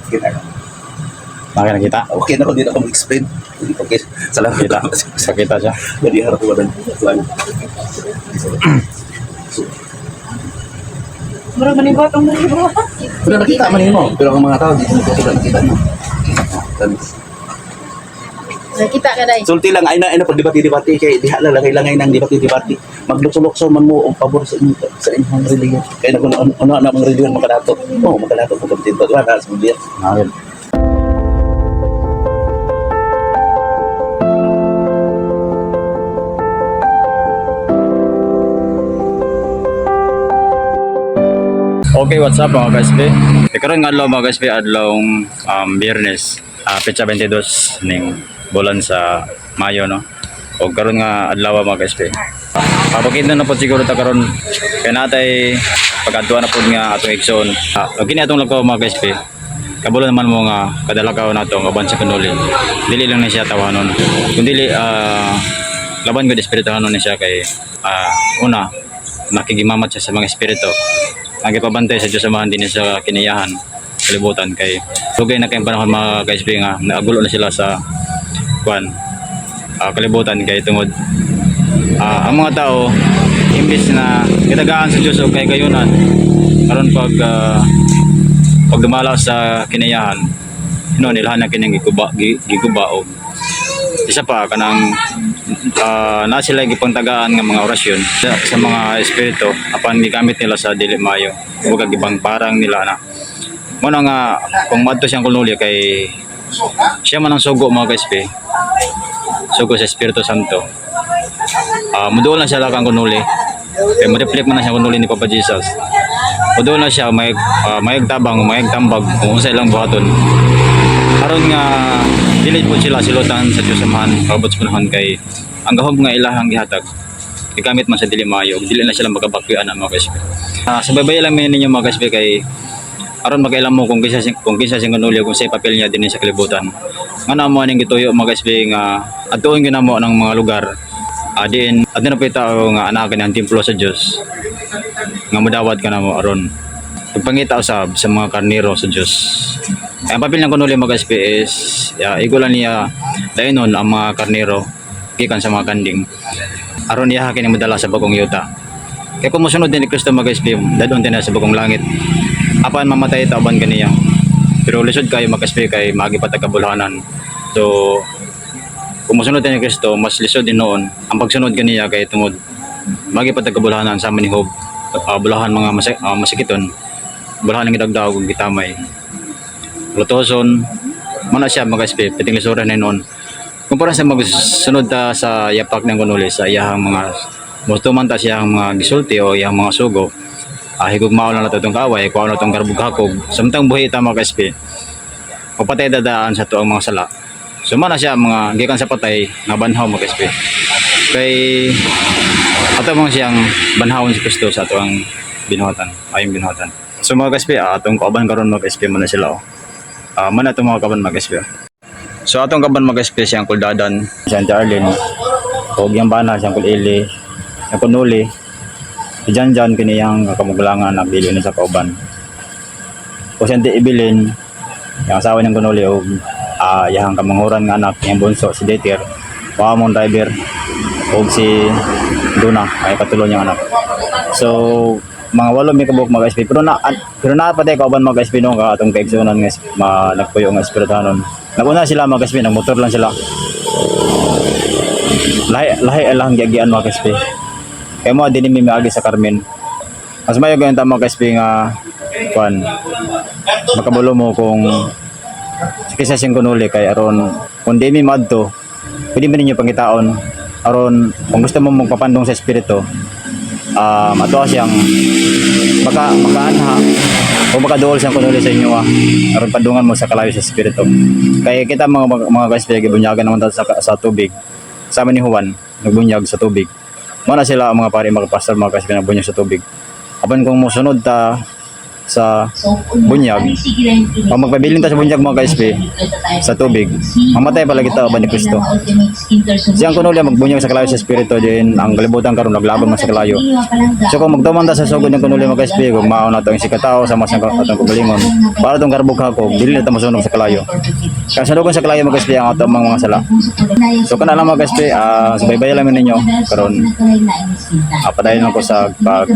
Kita ka. Bakit nakita? Okay na ko, di na ako mag-explain. Okay, salamat. Kita. Sakita siya. Jadi harap ko dan Mura manibat ang manibat. Udah nakita man mo, pero ang mga tao dito ko sudah nakita mo. Dan Nakita ka dai. sulti lang ay na pagdebate-debate kay diha lang langay nang debate-debate. Maglukso-lukso man mo og pabor sa inyong religion. Kay na kuno ano na mga religion makadato. Oh, makadato ko kontento wala sa mga Nakit. Okay, what's up mga ka-SP? Karon nga adlaw mga ka-SP, adlawng Biyernes, petsa 22 ning bulan sa Mayo, no? O karon nga adlaw mga ka-SP. Papakita na po siguro ta karon kay natay pag-adtuan na po nga atong igsoon. Kini atong lakaw mga ka-SP. Kabalo naman mo nga kadalakaw nato nga uban sa kanuli. Dili lang na siya tawanon. Kun dili laban gud espirituhanon ni siya kay una nakigimamat siya sa mga espiritu. Ang ipabantay sa Diyos Amahan din sa kiniyahan, kalibutan kay lugay na kayong panahon mga ka-SP nga naagulo na sila sa kalibutan kay tungod ang mga tao imbis na kitagaan sa Diyos o kay gayunan karon pag dumalaw sa kiniyahan nilhan na kining giguba o isa pa kanang na sila gipangtagaan nga mga orasyon sa mga espiritu apan gigamit nila sa dili maayo ug gibang parang nila na mo na nga kung madto siyang kunuli kay siya man ang sugo mga ka-SP sugo sa Espiritu Santo muduol na siya lakang kunuli kay mo-reflect man na siya kunuli ni Papa Jesus muduol na siya may tabang may tambag kung unsa ilang buhaton aron nga dili po sila silutan sa Diyos Amahan pabot sa panahon kay ang gahom nga ilahang gihatag gigamit man sa dili maayo dili na sila magabakyan ang mga ka-SP sa babay lang ninyo mga ka-SP kay aron makailam mo kung kinsa sing kanuli kung say papel niya dinhi sa kalibutan ngano mo ning gituyo mga ka-SP nga adtuon ginamo ng mga lugar diin adto na po tao nga anakan ang templo sa Dios nga modawat ka na mo aron pagpangita usab sa mga karnero sa Dios. Ang papel ng kunuli mga ka-SP is igulan niya dainon ang mga karnero gikan sa mga kanding aron iya kini madala sa bagong yuta kay kung mosunod din ni Kristo mga ka-SP dadon din sa bagong langit apan mamatay tauban kaniya pero lisod kayo mga ka-SP kay magi patagkabulhanan so kung mosunod din ni Kristo mas lisod din noon ang pagsunod kaniya kay tungod magi patagkabulhanan sa manihog bulahan mga masikiton bulahan ng idagdag ug gitamay lutoson mana siya mga ka-SP piting lisuran na noon kumpara sa magsunod ta sa yapak ng kunuli sa iyahang mga mustuman ta siyang mga gisulti o iyang mga sugo higugmao na nato itong kaway kung ano itong karbug-hakog samtang buhi ta mga ka-SP mapatay dadaan sa tuang mga sala so mana siya mga gikan sa patay nga banhaw mga ka-SP kay ato mga siyang banhawon si Kristo sa tuang binuhatan ayong binuhatan so mga ka-SP atong kauban karon mga ka-SP man na sila man atong mga kauban mga ka-SP so atong kaban mag-SP siyang kuldadan siyang Arlene o yung bana siyang kulili siyang kunuli si Janjan kiniyang kamugulangan nagbili na sa kauban o siyang ibilin yung asawa niyang kunuli o yung kamanghuran nga anak yung bunso si Deter o among driver o si Duna ay katulo niyang anak so mga walo may kabuk mag-SP pero na patay kauban mag-SP nung atong kaigsunan nga nagpuyo nga espirituhanon naguna sila mag-SP nagmotor lang sila lahi lang giagian mag-SP kaya mo din may agi sa Carmen mas mayo ganyan ta mag-SP nga makabulo mo kung kisa sing kunuli kay aron kung di mi madto pwede man ninyo pangitaon aron kung gusto mo magpapandong sa espiritu ato siyang makaanha o makaduol siyang kunuli sa inyo aron pandungan mo sa kalayo sa espiritu kaya kita mga ka-SP gibunyagan naman sa tubig sama ni Juan nagbunyag sa tubig mo na sila mga pare mga pastor mga ka-SP nagbunyag sa tubig apan kung mosunod ta sa bunyag, pag magpabilin ta sa bunyag mga ka-SP sa tubig, mamatay pala kita ba ni Kristo. Siyang kuno liya magbunyag sa kalayo sa espiritu din ang kalibutan karon naglaban man sa kalayo. So kung magtuman ta sa sugod ng kuno liya mga ka-SP kung mao na to ang sikataw sa mas atong kagalingon para tong karbog hakog dili na ta masunog sa kalayo. Kaya salugon sa kalayo mga ka-SP ang atong mga sala. So kana lang mga ka-SP, subaybayan lang ninyo karon padayon ako sa pag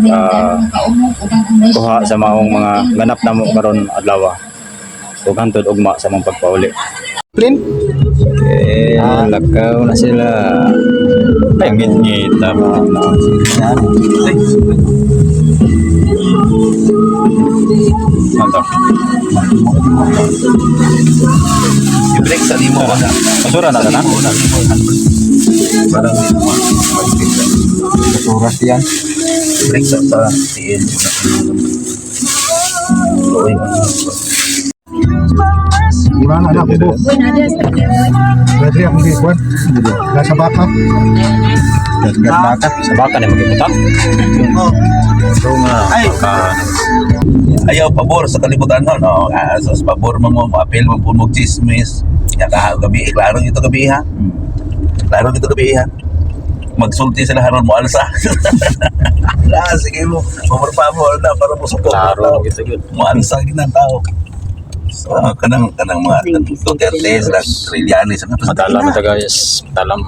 kuha sa maong mga ganap na mo karon adlaw ug hantod ugma sa mong pagpauli. Plin? Lakaw na sila. Ay, ngit-ngita mo na. Ano? I-break sa limo ko na. Masura na na? Parang Masuras yan. break sa tiin. Uy, Gimana anak po? Pwede ako di kwan. Nasa baka. Gat-gat sa baka na magkiputak. So nga, Ay! ayaw pabor sa kalibutan ho, no? Sa pabor mo apel mo po chismis. Ya gabi, klaro ito gabi ha. Klaro ito gabi ha. Magsulti sila haron mo alsa. Sige mo, pabor na para mo support. klaro gitu yun. Mo alsa ginang tao. So, kanang mga Duterte, sila Trillanes, Madalam ito guys. Madalam.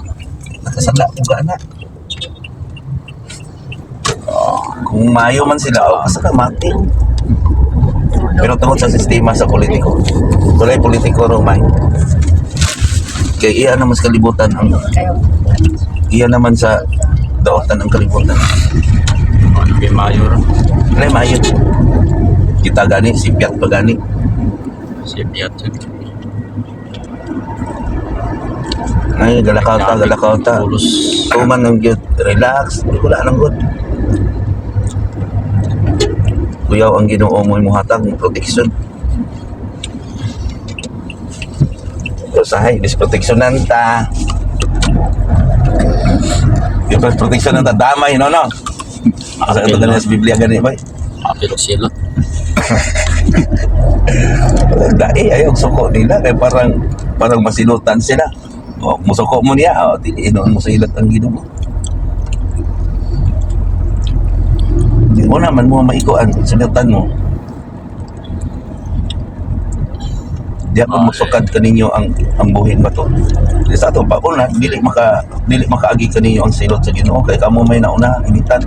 nakasala ko ka na. Kung mayo man sila, kasala mati. Pero tungkol sa sistema sa politiko, tulay politiko romay. Kaya iya naman sa kalibutan ang iya naman sa daotan ng kalibutan. Ano yung mayor? Kaya mayo. Kita gani, si Piat pa gani. Si Piat yun. Ay, galakaw ta. Pulos. Tuman ng good, relax, wala nang good. Kuyaw ang Ginoo mo muhatag ng protection. Usahay, disproteksyonan ta. Yung proteksyonan ta, damay, no? Asa ito ganyan sa Biblia gani ba? Apilok silot. Dai, ayaw suko nila, kaya parang masilutan sila. O, musuko mo niya, inoon mo sa ilat ang Ginoo. Di mo naman mo maikuan, sinutan mo. Di ako musukad kaninyo ang buhin ba to. Di sa ato pa una, dili makaagi kaninyo ang silot sa Ginoo kay kamo may nauna initan.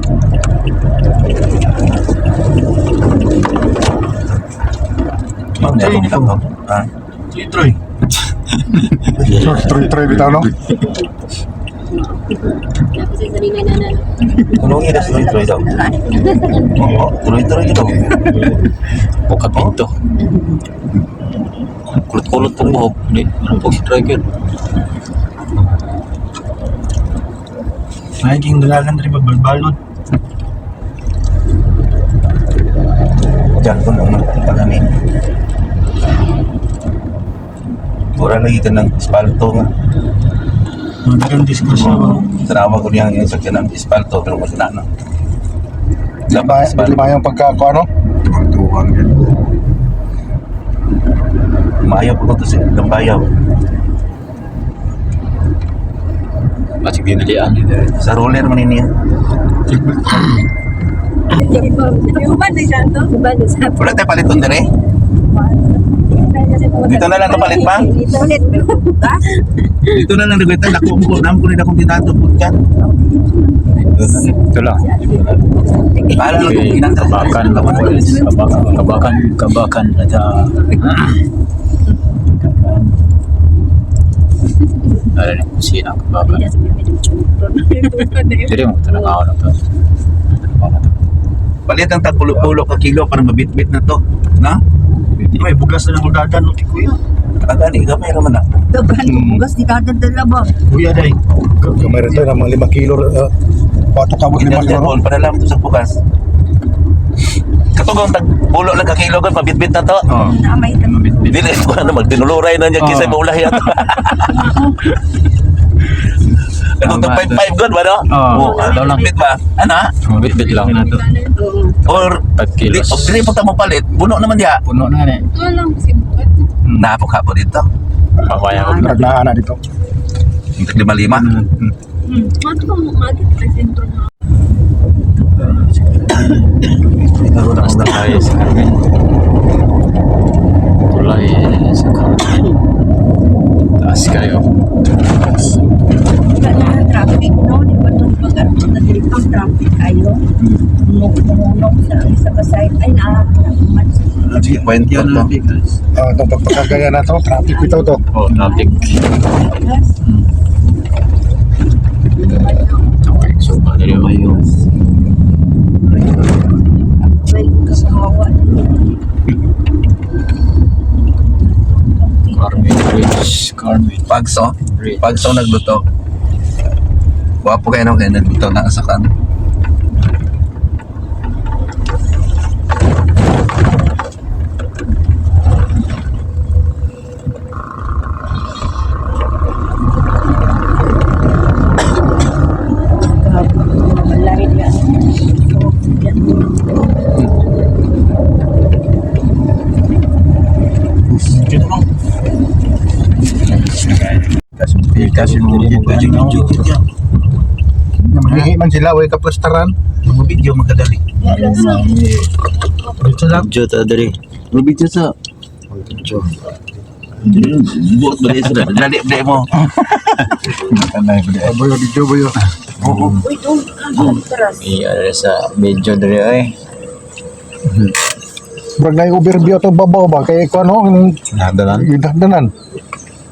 Mao na ako nilakaw. Ha? Troy. Troy bitaw no? Kulong ida sa Troy daw. Oo, Troy ito. Buka pinto. Kulot-kulot pong buhok. Ano po si Dragon? Naging dalagan rin balbalod. Diyan ko naman palamin. Mura lagi ka ng espalto nga. Madagang diskusyon ba? Tanawa ko niya yung sakyan ng espalto pero mas na. Di ba yung pagkako ano? Tuwang yan. Maayaw po ito sa Lambayaw. Masig dinalian. Sa roller man niya. Wala tayo paliton din eh. Dito na lang kapalit pa? Dito na lang nagwita. Naku ko nila kung tinato po dyan. Ito lang. Paano lang kung tinato? Kabakan. Ada ni kusina kabakan. Jadi mo ito nakaw na to. Palit ang tagpulo-pulo ka kilo para mabitbit na to. Na? May bugas na ng udadan no tikuya. Agani, gamay raman na. Bugas di dadadala ba? Kuya day. Kamera tayo ng mga 5 kilo. Pato ka mo 5 Hindi kilo. po, para lang ito sa bukas. Katugong tagpulo lang ka kilo ka, mabitbit na to. Oh. Namay ka. Dili ko na magdinuluray na niya kisay maulahi ato. Ano to 5 good ba no? Oo, Ano lang bit ba? Ano? Bit-bit lang. Or 5 kilos. dili po ta mo palit. Buno naman diha. Puno na ni. Ito lang sibukat. Napok hapo dito. Papaya ko. Naglaan na dito. Yung 5. Mato ka mo magit sa sentro nga. Taas na tayo sa Carmen. Tulay sa Carmen. Taas kayo. Kaya traffic no, di ba itong pag-ano na dito ang traffic ayo. Nung sa kasayt ay nakakaman. Sige, point ko to. Itong pagpagkagaya na to, traffic ito to. Oh, traffic. Okay, so bali yung May kasawa. Carmen Bridge. Carmen Pagso. Bridge. Pagso nagluto. Wapo kayo no, kaya nagluto na sa kan. Malay niya. Kasi mo video. Mangihi man sila, way kaplastaran. Mga video magkadali. Dito lang. Jota dari. Video sa. Buat beli sudah. Dali mo. Boyo, video boyo. Oo. Uy, doon. Teras. Iya sa medyo dari ay. Brag na yung overview to babaw ba? Kaya ikaw ano, Nadalan. yung dagdanan.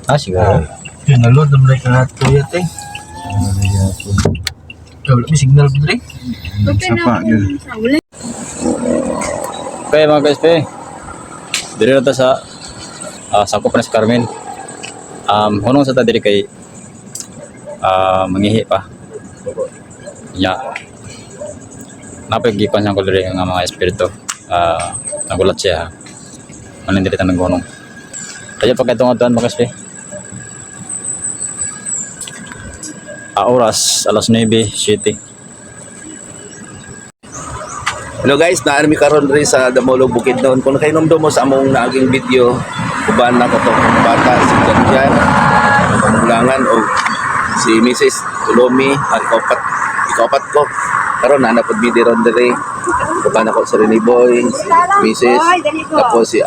Ah, siguro. Yun na load naman ka na ito yate. Wala may signal po dre. Okay na. Wala. Okay mga ka-SP. Diri na ta sa sakop na sa Carmen. Hunong sa ta diri kay mangihi pa. Ya. Napagikuan sa ko diri nga mga espiritu. Nagulat siya. Ano diri ta naghunong. Kaya pagkatungod-tuan mga ka-SP. Oras alas 9:07. Hello guys, naan mi karon rin sa Damolog Bukidnon. Kung nakainomdom mo sa among naaging video, uban na ko tong bata si Janjan, Pamulangan o si Mrs. Tulomi, ikapat ko. Karon na napod video ron diri. Uban ako sa Rene Boy, si Mrs. Tapos si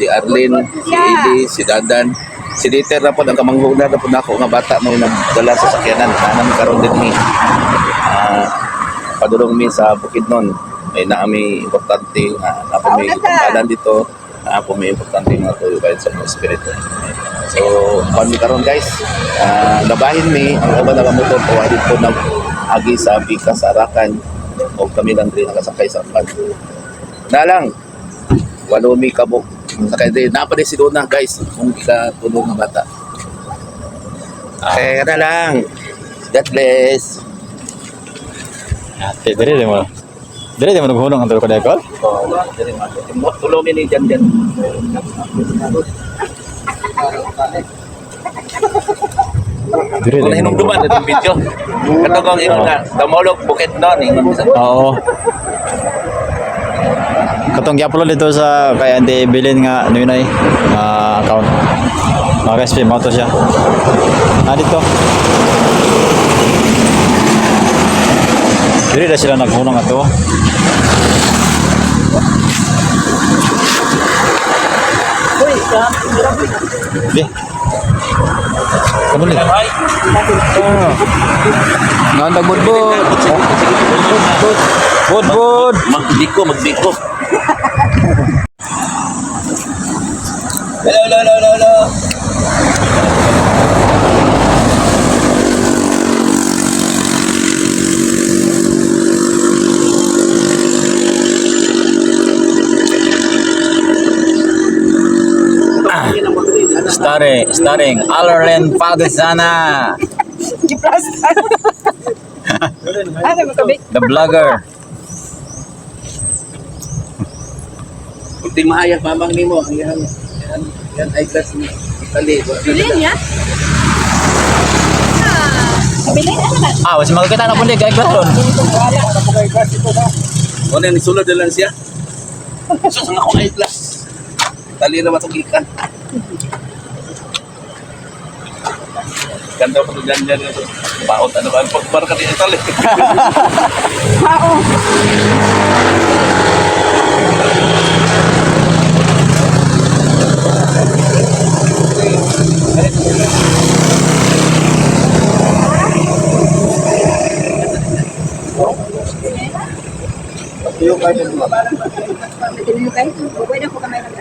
Arlene, si Eli, si Dadan. Si Dieter na po, ang kamanghuna na po na ako nga bata mo nagdala sa sakyanan. Naan mi karon din ni. Padulong mi sa Bukidnon. May naami importante na po may pangkalan dito, na po may importante mga tuyo kahit sa mga espiritu. So, kami karon guys, labahin mi ang uban na motor ko dito na agi sa Bikas Arakan o kami lang rin nakasakay sa van. Na lang, walo mi kabok. Sakay din, napaday si Dona guys, kung ikatulong ng bata. Okay, na lang. God bless. Ate diri mo. Diri mo naghunong ang tulo ko dekol. Tulong ni Janjan. Diri Kung nahinungduman itong video. Katugong ingon na, Damolog Bukidnon. Oo. Katong gi-upload dito sa kay Auntie Evelyn nga ano yun ay account. Mga ka-SP, mo to siya. Dito. Diri na sila naghunong ato. Di. Kamu ni? Nganda budbud. Budbud. Magbiko. Hello. Starring Alerlen Padesana. The vlogger. Kunting mahayag mamang nimo. Yan ay class ni Kali. Bilin niya? Kabili na naman. Wala magkita na po ni kay Gladon. O na, nisulod na lang siya. Sus, ang ako ay glass. Tali na matugikan. Ganda pa ito dyan. Baot, ano ba? Pagbar ka din tali. Pwede mo kayo. Pwede po kamay lang.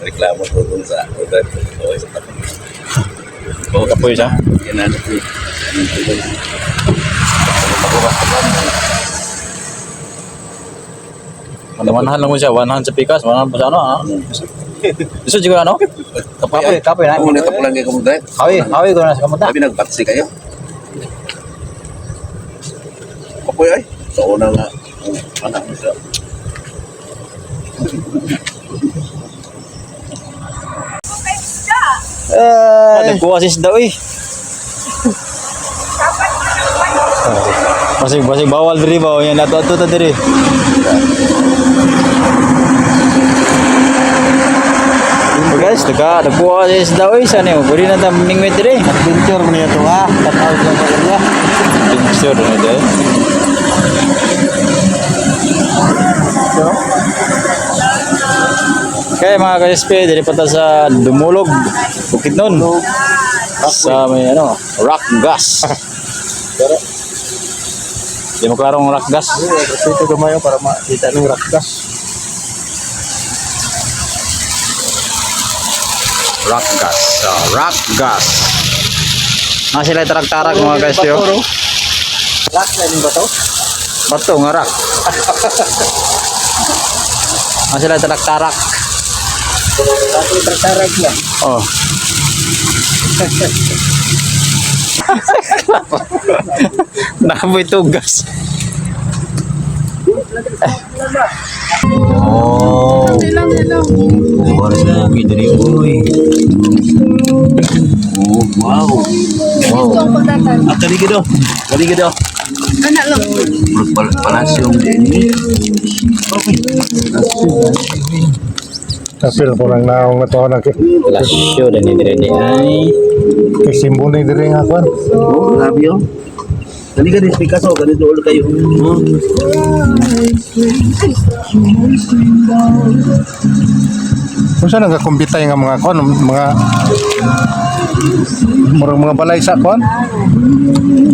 Reklamo to dun sa order ko. O, sa tapo. Kapoy siya. Yan na. Manahan lang mo siya, 100 sa pikas, 100 sa ano, ha? Gusto juga ano? Kapoy na. Ako na ito lang kayo kumudret. Hawi ko na sa kamunta. Sabi nagbatsi kayo. Kapoy ay. Sa una nga. Anak mo siya. Nagkuwasis daw eh. Basig bawal diri ba? Yan ato ta diri. Guys, nagkuwasis daw eh. Saan yun? Pwede na tayo mingwit diri. Adventure mo niya ito ha. Tatawag lang ko niya. Sure na dahil. Kaya mga ka-SP, dili pa ta sa Dumulog, Bukidnon. Sa may ano, rock gas. Di mo klarong rock gas. Ito gamayo para makita ng rakdas. Rock gas. Rock gas. Nga sila tarak-tarak mga ka-SP. Rak na yung bato? Bato nga rock. Nga sila tarak-tarak. Rak yung tartarak niya. Oh. Namoy tugas. Oh. Oras na lagi dari uy. Oh, wow. Wow. Ah, kaligido. Kaligido. Anak lang. Palasyong din. Kapil ko lang naong ito na Lasyo dan ini ay. kisimbo na yung diri nga kwan. Oh, grabe yun. Dali ka din, Picasso. Ganito ulo kayo. Oh. Kung saan nagkakumpitay nga mga kwan, mga balay sa kwan.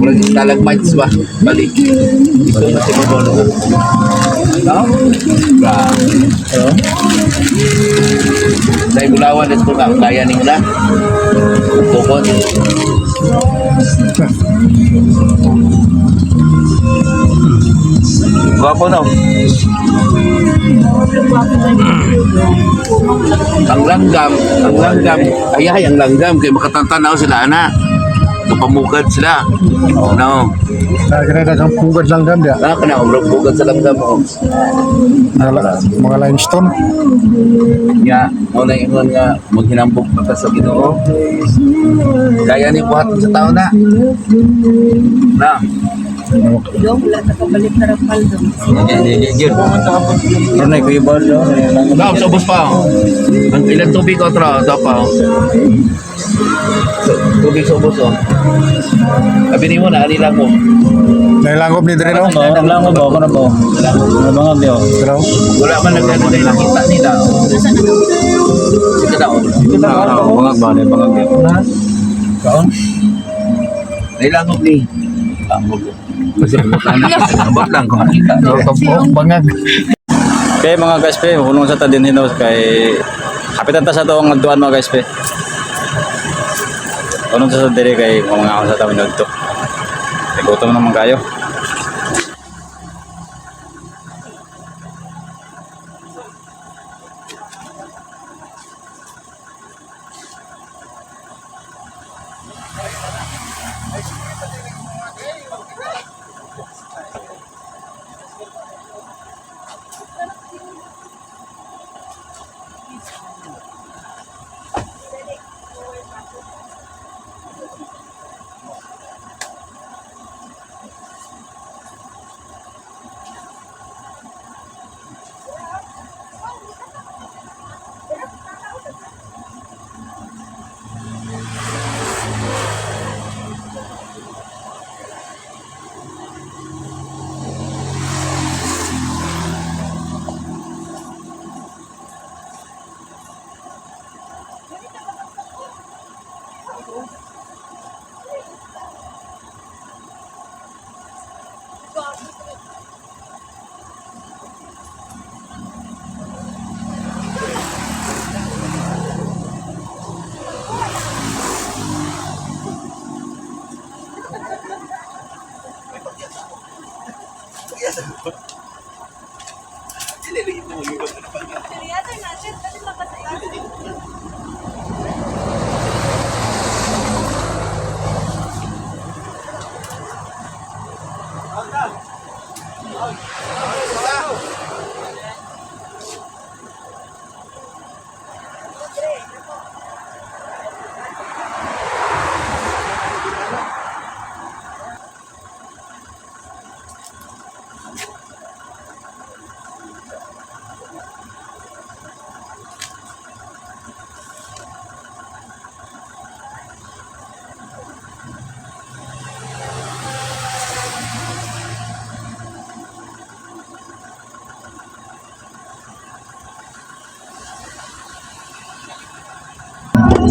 Murag stalagmites ba? Balik. Ito na si Bobo. No? Dahil bulawan ito nga. Kaya ni mula. Tukot. Gwapo no? Ang langgam, ay ang langgam kay makatantanaw sila ana. Kapamukad sila. No. Kaya kang pugad lang gan dia. Kana umrog bugad sa langgam mo. Mga limestone. Nga, mo na ingon nga maghinambok pa sa Ginoo. Kaya ni buhat sa tao na. Na. Yung wala na kabalik na rapal doon. Runay ko iba do. Daw sa bus pa. Ang ilang tubig ko tra pa. Tubig sa bus oh. Sabi ni mo na ali lang mo. Nailangob ni diri no. Ang lango ba ako na ba? Mga biyo. Pero Wala man nagdano na nakita nila. Sige daw. Mga ba ni mga biyo. Kaon? Nailangob ni. Langog. Kasi abot lang kung makita. Bangag. Okay mga guys pe, hulong sa ta din hino kay kapitan ta sa to ang adtuan mga guys pe. Hulong sa dire kay mga ako sa tawid nagto. Kay gutom naman kayo.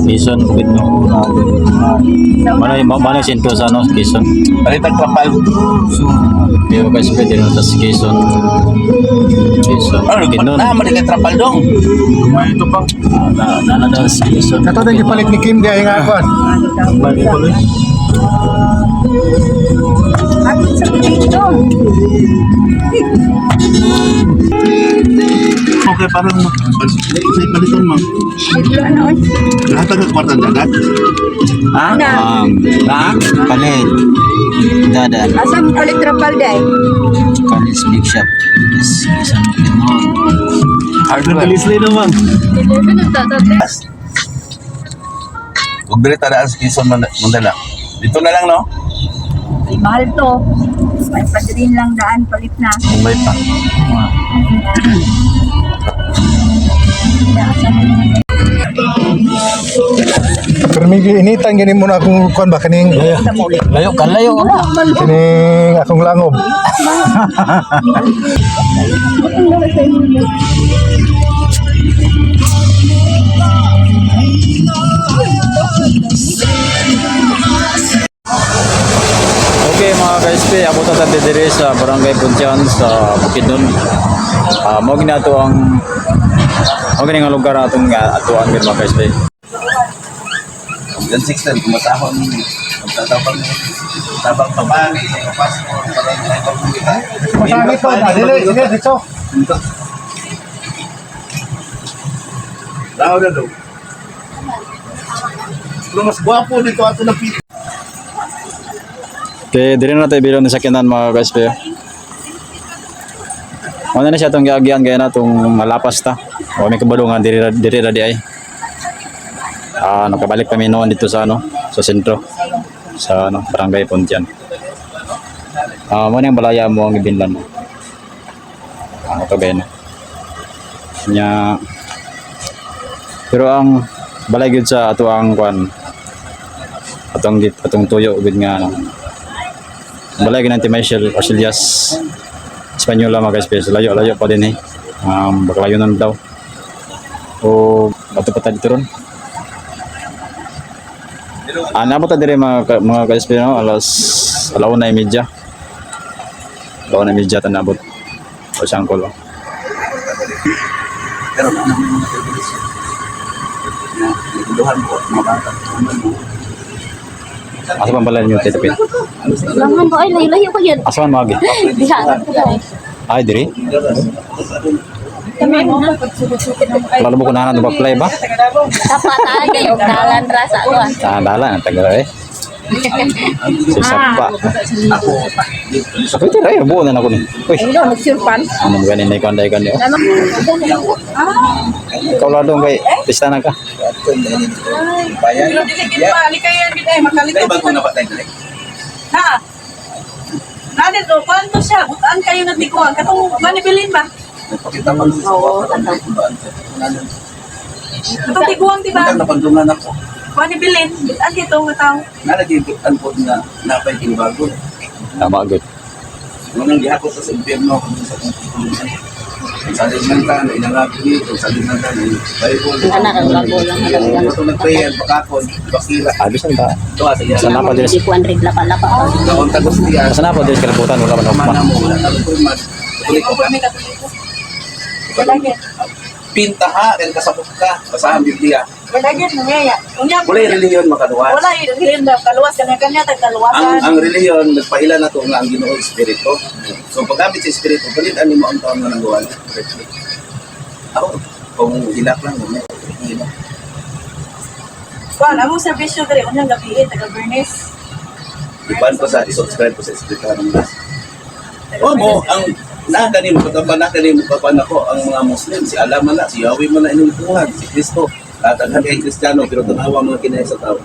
Quezon bukid no. Mana sento sa ano Quezon. Balitan trapal. Pero guys pwede no sa Quezon. Quezon. Ano bukid nun. na malikan trapal dong. Ito pa. Na daw sa Quezon. Kato din ipalit ni Kim diya nga kuan. Balik ko lang. Bakit sa dito? Okay, parang balikan mo. Ano? Lahat ng kwartan dagat. Ha? Na. Na? Palit. Dada. Asam ulit trapal day. Kalis big shop. Isang pinon. Hardware. naman. Huwag dili tadaan sa Quezon, Mandala. Dito na lang, no? Ay, mahal to. May padrin lang daan palit na. Mumbai pa. Pero may initan gini muna akong kuan ba kaning Layo kan layo. kining akong langob. Okay mga guys pe, ako ta dire sa Barangay Puntyan sa Bukidnon. Mo gina to ang nga lugar atong atuan gid mga guys pe. Yan 16, kumatahon. Tabang pabali, sa passport, parang may pagbuita. Masami po na dili sige dito. Lao na daw. Pero mas gwapo dito ato na pito. Okay, dire na tayo bilang ni sakyanan mga guys pe. Ano na siya itong giagian gaya na itong malapas ta. O may kabalungan dire ra di ay. Nakabalik kami noon dito sa sa sentro sa Barangay Puntyan. Mo nang balaya mo ang ibinlan mo. Ito gaya na. Nya pero ang balay gid sa ato ang kwan atong tuyo gid nga balay gid nanti Michelle Arcelias Espanyola mga guys, layo pa din bakalayo na daw o bato pa tayo dito ron. Nabot na dire mga ka-espino, alauna yung media. Alauna yung media tanabot. O siyang kulo. Pero ano naman yung mga service na naguluhan ko mga bata. Asa pa pala niyo titipid? Langan ko ay layo ko yan. Asa man magi? Diha ko dai. Ay diri. Kami mo. Lalo mo kunahan ng play ba? Dapat ay yung dalan rasa ko. Sa dalan ang tagal eh. Sisapa. Sa pwede rin, buo na ako ni. Uy, Ayun, nagsurpan. ano ba ganin na ikaw anday ka niyo? Ikaw lang doon kay pista na ka. Bayan. Pero dili gid maali kayo gid ay Kaya makalikot. bago na patay direct. Ha. Nade to kwanto siya, butaan kayo nagdikuan katong manibilin ba? Nagpakita man sa Oo, bata. Katong tiguang di ba? Ang napandungan ako. Manibilin, butaan dito nga tao. Nalagyan ko na napay kinibago. Tama good. Nung gihapon sa impyerno kung sa kung saling ng tan, inangabi kung saling ng tan, Bible. Anak ang bago lang. Ito nag-prayer, bakakon, bakila. Abis lang ba? Ito sa iya. Sa napa din. Di kuan rig lapa-lapa. Kaon tagos niya. Sa napa din kalibutan wala man Mana ako. mo, wala na rin Tuloy ko Ikaw ka. may katoliko. Balagin. Pinta ha, rin kasabot ka. Basahan Biblia. Balagin nangyaya. Unya. Wala yung reliyon makaluwas. Wala yung hilin na kaluwas kanya tagkaluwasan. Ang reliyon, nagpaila na to nga ang Ginoo Espiritu. So paggamit sa Espiritu, palit ani mo ang taon nga nagawa. Ako, kung hilak lang, hilak. Kuan amo serbisyo diri unyang gabi taga Bernes. Ipan ko sa i-subscribe ko sa Espiritu ng Diyos. Oh mo, ang nakanim ko kapan ako ang mga Muslim, si Allah man na, si Yahweh man na inyong Tuhan, si Kristo. Tataghan kay Kristiyano, pero tanawa mga kinaya sa tao.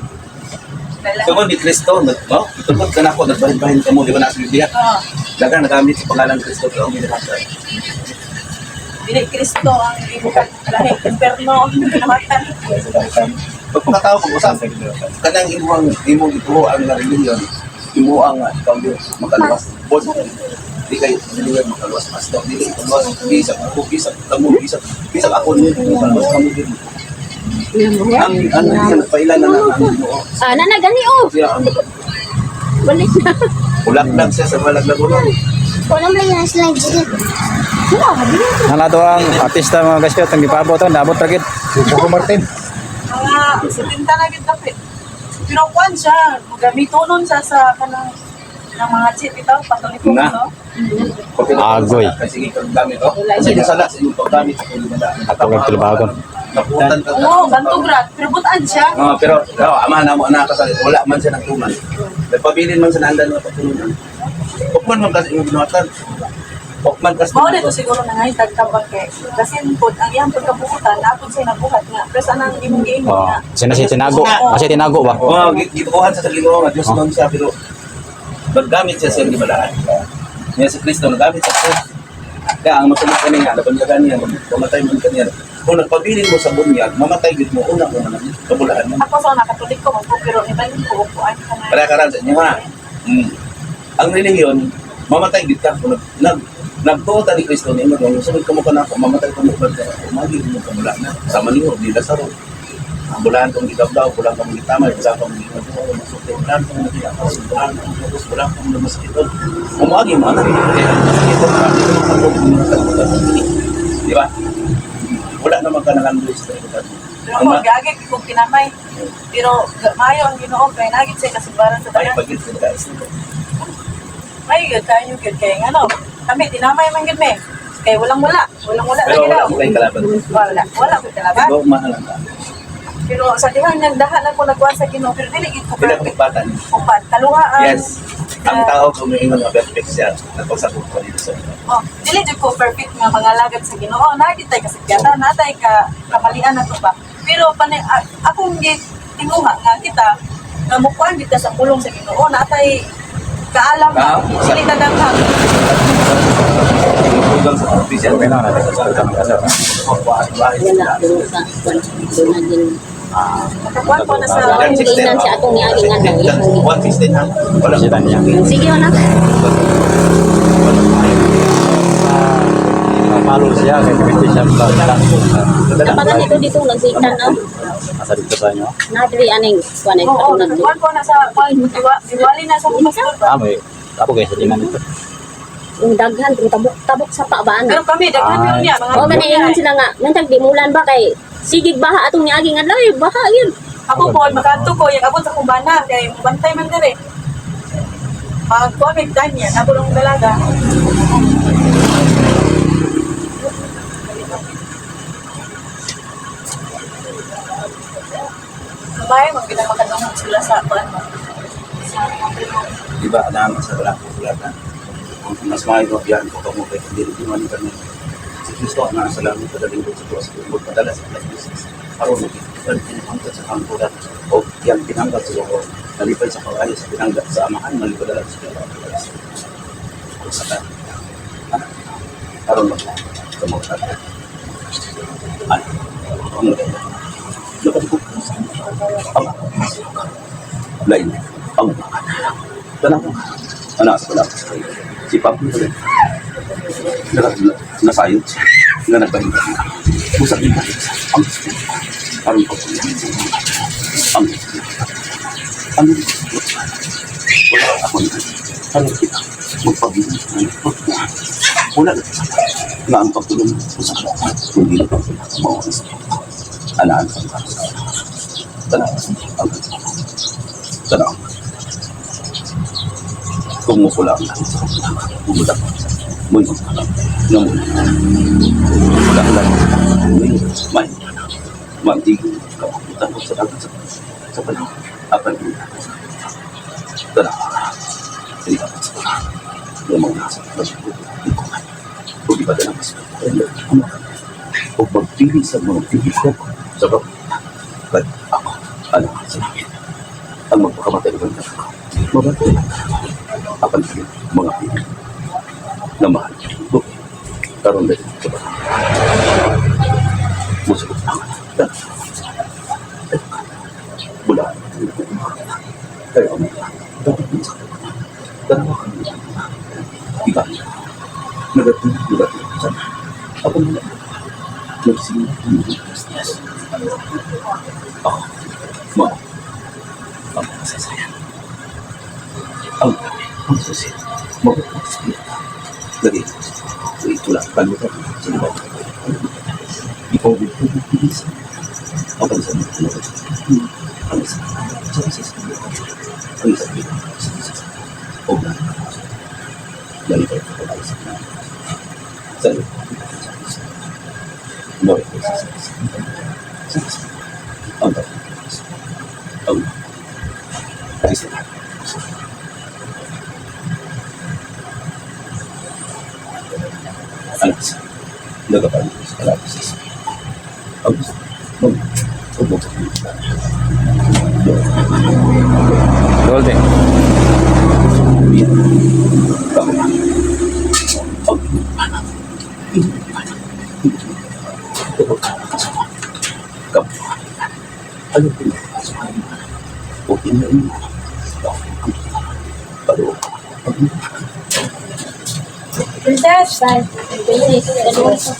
So kung ni Kristo, no? Itulog ka na ako, nagbahin-bahin ka mo, di ba nasa Biblia? Oo. Daga nagamit sa pangalan ng Kristo, pero ang minahasa. Dili Kristo ang ibukat lahi imperno kinamatan. Pag pagkatao ko, usap, kanang imong ito ang religion, imo ang ikaw yung makaluwas. Bod, di kayo religion makaluwas. Mas daw, di kayo makaluwas. Bisag ako, bisag kamo, bisag ako niyo, makaluwas kamo din. Ang nagpailan na ng Ginoo. Nana gani oh. Siya ang Balik na. ulaglag siya sa malaglag ulo. Walang may na slide dito. Nana to ang artista mga guys ang gipabot to, nabot ra gid. Si Coco Martin. Mga 70 na gid dapat. Pero kuan siya, magamiton sa kanang ng mga chip ito, patuloy Na. no? Agoy. Kasi kang gamit, oh. Kasi yung sala sa iyong paggamit sa kulimada. Ako ang tulubagon. Naputan ka. Oo, bantugrat. Pero butaan siya. Pero amahan na mo anak kasalit, wala man siya ng tuman. Nagpabilin man sa nandan ng pagtulungan. Pukman man kasi yung binuhatan. Pukman kasi. Mao dito siguro na ngayon tagkabang kay. Kasi pud ang iyang pagkabuhutan, napod siya nabuhat nga. Pero anang imong giingon Oh, nga. sino si tinago? Kasi tinago ba? Oo, gitukuhan sa Ginoo nga Diyos man siya, pero naggamit siya sa gibalaan. Niya si Kristo naggamit siya. Kaya ang masunod kani nga, nabanyagan niya, mamatay man kaniya. Kung nagpabilin mo sa bunyag, mamatay gid mo una ko na kabulahan mo. Ako sa nakatulik ko, magpupiro ni Bayin ko, upuan ko nga. Para sa inyo ha. Ang relihiyon, mamatay gid ka kung nagtuo ta ni Kristo ni mo, sunod ka mo ka na ako, mamatay ka mo ka na, umagi mo kabulahan na. Sa maniho, di Lazaro. Ang bulahan kong gigabdaw, bulang kong gitamay, bulang kong gigabdaw, masukit, bulang kong nagigabdaw, bulang kong nagigabdaw, bulang kong nagigabdaw. Umagi mo, anak, kaya di ba? Wala naman ka nangandoy sa kalibutan. Pero ako, gagit kung kinamay. Pero mayo ang Ginoo kay nagit siya kasibaran sa Ay, tanan. pagit sa guys. May gud kayo gud kay ano. Kami tinamay man gud me. Kay walang wala Pero lagi wala daw. ko kayong kalaban. Wala ko talaga. Ikaw, mahalan ka. Pero sa dihang nagdahan ako nagkuha sa Ginoo, pero dili gid ko Pila perfect. kong bata niya. Upat, kaluhaan. Yes. Ang tao kumiingon nga perfect siya. Nagpagsakot ko dito sa inyo. Oh, dili jud ko perfect nga mga lagad sa Ginoo. Nagit tay kasagyatan, natay ka kamalian na to ba. Pero akong tinguha nga kita nga mukuan kita sa pulong sa Ginoo, natay kaalam Ah, na sili daghang. Hanggang sa official. Okay na natin sa kami kasi. Wala duro sa kuan. Doon na din. Nakakuan ko na sa Ang ginan siya atong niaging ano. 116 ha? Wala Sila niya. Sige anak. Palo siya kay pwede siya ba. Kapagan ito dito nagsitan na. Nasa dito sa inyo. Nadri aning kuan ay Oo, patunan mo. kuwan ko na sa diwali na sa pastor ba? May tapo kayo sa tinan dito. Yung daghan kung tabok sa paabaan. Pero kami, daghan yun niya. Mga O maniingon sila nga, nantag di mulan ba kay sigig baha atong niaging adlaw, baha yun. Ako po, makato ko, yung abot sa kumbana, kaya bantay man dire. Mag-comment time yan, ako lang dalaga. Sabay, magpinamakadungog sila sa ano. Di ba, alam sa wala ko wala na. Mas maayo yan ko mo kay hindi rin man kami. Si Kristo na sa langit padaling sa Diyos, ug padala sa Kristo. Aron pinangkat sa kampo dat o yang pinangkat sa Lord. Nalipay sa pag-ayos sa pinangkat sa amahan, nalipay sa Kristo. Sa ta. Aron mo sa mga tao. Ano? Dapat ko lain ang tanang anak sa si Papa ko rin nasayot na nagpahinga usap din ang parang po ang wala ako ano kita magpabili wala na ang pagtulong sa hindi mawalas alaan tanang kumukulang bumudak muy namun kulang may mantigil takot sa dagat sa panahon apan tanang sila yung mga nasa lingkungan o di ba na mas o magpili sa mga pili ko sa bawat kahit ako alam sa langit ang magpakamatay ng mga ko mabatay apan sa mga pili na mahal ko karoon na sa bawat musulit na mula kaya ang dapat sa dalawa kami iba negatif sana apa namanya nagsimula ng business ako mau ang masasayang ang susit mabubusin lagi ito lang kalimutan sa iba ikaw bilis apa sa mga ang isa oh dari perkara saya no anda bisa Alex nagapal Alex Alex Dolce. Princess!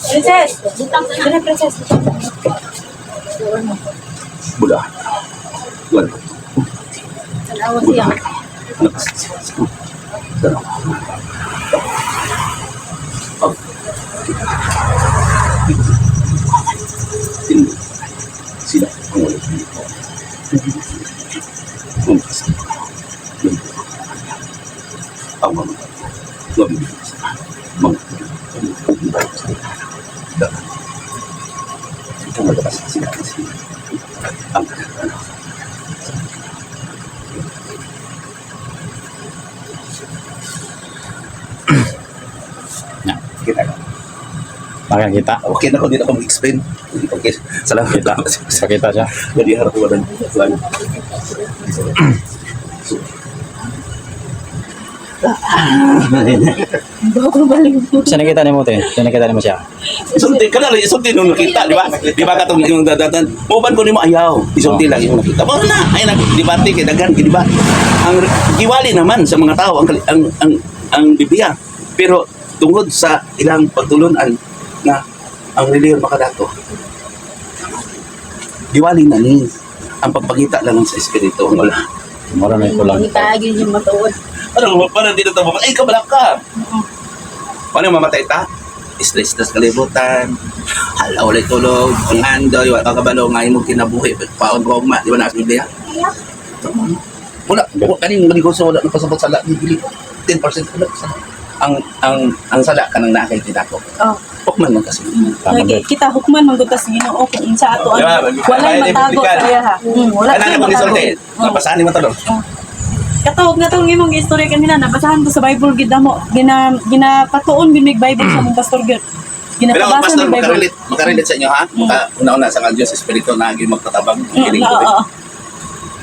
Princess! Princess! Mula. Wala. Tanawa siya. Sila ang wala dito. Ang mga mabilis mga pag-ibay sa dapat. Ito magabas sila kasi ang kita ka. Makakita. Okay na ko, hindi na ako mag-explain. Okay, salamat. Kita. Pakita siya. Jadi harap ko walang plan. Siya nakita ni mo, te. Siya nakita ni mo siya. Isulti ka na lang, isulti nung nakita, di ba? Di ba katong yung dadatan? Muban ko ni mo ayaw, isulti lang yung nakita. Mo na, ay nag-debate kay dagan, di ba? Ang giwali naman sa mga tao ang Biblia. Pero tungod sa ilang pagtulunan na ang reliyon makadato. Diwali na ni. Ang pagpagita lang sa espiritu. Wala. Mura na ito lang. Hindi kaagin yung matuod. Parang dito ito. Ay, kabalak ka. Paano mamatay ta? Stress na sa kalibutan. Hala, ulit tulog. Pangandoy. Wala ka kabalo. Ngayon mo kinabuhi. Paon ko ma. Di ba nasa Biblia? Wala. Kaning maniguso. Wala na pasabot sa lahat. 10% wala. Ang sala ka nang nakikita ko. Oh. Pukman mo kasi. Tama Lagi din. kita hukman manggutas Ginoo kung unsa ato Diba? walay matago sa iya ha. Wala Kanang kang mo matago. gisulti. Napasahan ni mo talong. Katawag na tong imong istorya kanina nabasahan ko sa Bible gid mo. Ginapatuon binig Bible sa mong pastor gid. Pero Ginapabasa pastor, ng Bible. makarelate sa inyo ha? Una-una sa nga Diyos, Espiritu na aging magtatabang. Kiling ko. Oo.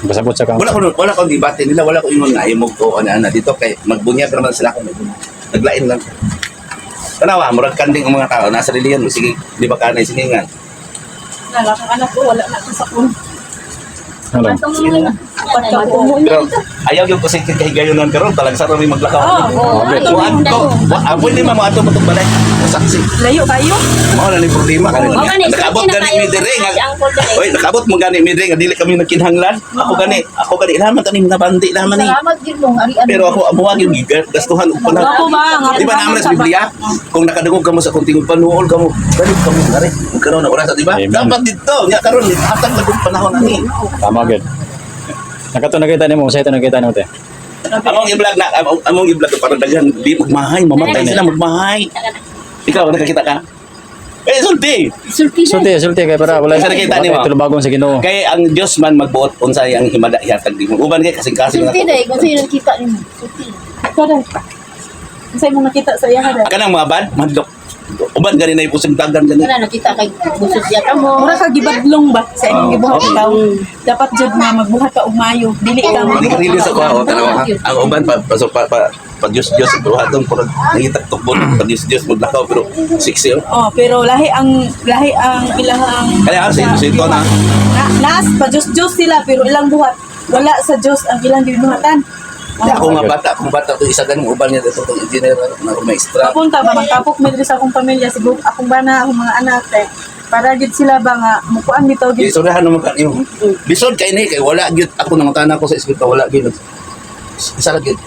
Pasabot sa kang. Wala ko debate nila, wala ko ingon nga imog ko ana dito kay magbunyag naman sila kung naglain lang. Tanawa, murag kanding ang mga tao nasa reliyon, sige, di ba kanay siningan. Wala kang anak ko wala na sa kun. Ano? Matong mga Apat ka po. Pero ayaw yung kasi kahigayonan karon talaga sa rin maglakaw. Oo. Kuan ko, pwede mo ato matong balay. Saksi. Layo kayo. Mao na ni problema kanina. O gani, Nakabot gani mi dire nga. si Uncle dire. Oy, nakabot mo gani mi dire nga dili kami nagkinhanglan. Ako gani laman tanim na bandi laman ni. Salamat gid mo ari Pero ako amuha gyud gastuhan og panahon. Ako ba nga. Di ba naman sa Biblia? Kung nakadungog ka mo sa kunting panuol ka mo, balik ka mo gani. Kung karon na oras, di ba? Amen. Dapat dito, nya karon hatag na kung panahon ani. Tama gid. Nakato nakita nimo, sa ito nakita nimo te. Among i-vlog na, among i-vlog para daghan di magmahay, mamatay sila magmahay. Ikaw nakakita ka? Sulti. Sulti kay para wala Sa nakita nimo. tulubagong sa Ginoo. Kay ang Dios man magbuot unsay ang himada ihatag di mo. Uban kay kasing-kasing na. Sulti dai kung sino nakita nimo. Sulti. Kada. Unsay mo nakita sa iya hada? Kanang mga bad, madlok. Uban gani na ipusig dagan gani. Kana nakita kay busog siya kamo. Mura ka gibadlong ba sa imong gibuhat ikaw? Dapat jud nga magbuhat ka og mayo. Dili ka Magkarilis ako ako tanawa. Ang uban pa Diyos buhaton ko nangitaktok mo pa Diyos maglakaw pero siksi. Oh, pero lahi ang ilahang Kaya kasi ito na. last pa Diyos sila pero ilang buhat wala sa Diyos ang ilang gibuhatan. Kaya ako nga bata to isa ganung uban niya dito tong engineer na maestra. Papunta ba magtapok mi diri sa akong pamilya siguro akong bana akong mga anak para gid sila ba nga mukuan bitaw gid. Istoryahan naman ka iyo. Bisod kay ni kay wala gyud ako nangutana ko sa eskwela wala gyud. Isa lang gyud.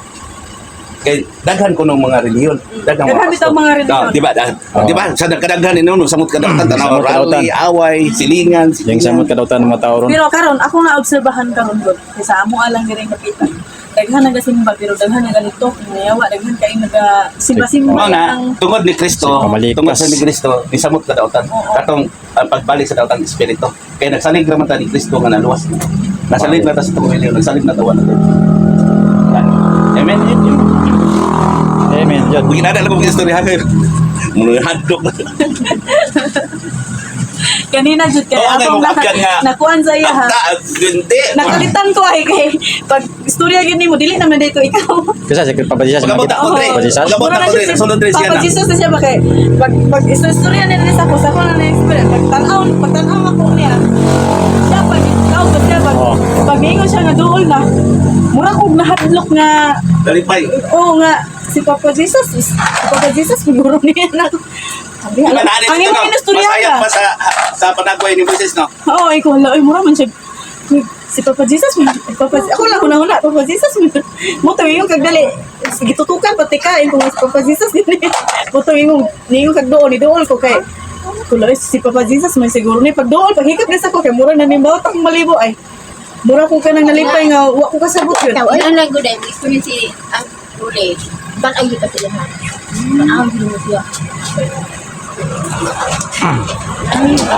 Kay daghan ko ng mga reliyon. Daghan bitaw mga reliyon. Di ba? Di ba? Sa kadaghan ni no samot kadaghan tanaw Samot kadaghan. rally, away, silingan, Yang samot kadautan ng mga tao ron. Pero karon ako na obserbahan karon gud kay sa amo alang diri nakita. Daghan nagasimba pero daghan na ganito nayawa daghan kay nagasimba-simba Mao na tungod ni Kristo, Pamalikas. tungod sa ni Kristo, ni samot kadautan. Katong pagbalik sa dautan espiritu. Kay nagsalig naman ta ni Kristo nga naluwas. Nasalig na ta sa tungod niya, nagsalig na tawa na. Amen. Amen. Jud. Bugin ada lang kong istorya kayo. Muna hadlok. kanina jud kay Oo, akong nagmukha nga. nakuan sa iya ha. Hindi. Nakalitan ko ay kay pag istorya gini mo dili naman dito ikaw. Kasi sa pabadisa sa Pagabot ako mga dre. Pabadisa. Pagabot ako dre. Sunod dre siya Papa na. Jesus na siya ba kay pag istorya na rin sa ko na na-experience pag tanaw ako niya siya pag ikaw ba siya pag ingon siya nga duol na mura kog nahadlok nga Dalipay. oo nga si Papa Jesus siguro niya na sabi Ang ang imong istorya masaya ka pa sa panagway ni Moises no. oo ikaw wala ay mura man siya si Papa Jesus ako lang huna Papa Jesus mo to yung kagdali gitutukan pati ka kung si Papa Jesus din mo to yung kag doon idool ko kay kulo si Papa Jesus may siguro ni pag dool paghikap ni sa ko kay mura na nimbaw ta malibo ay mura ko ka nang nalipay nga wa ko kasabot yun Taw ano lang gud ay experience si ang uli. Ban ay kita sila ha. Ban gid mo siya.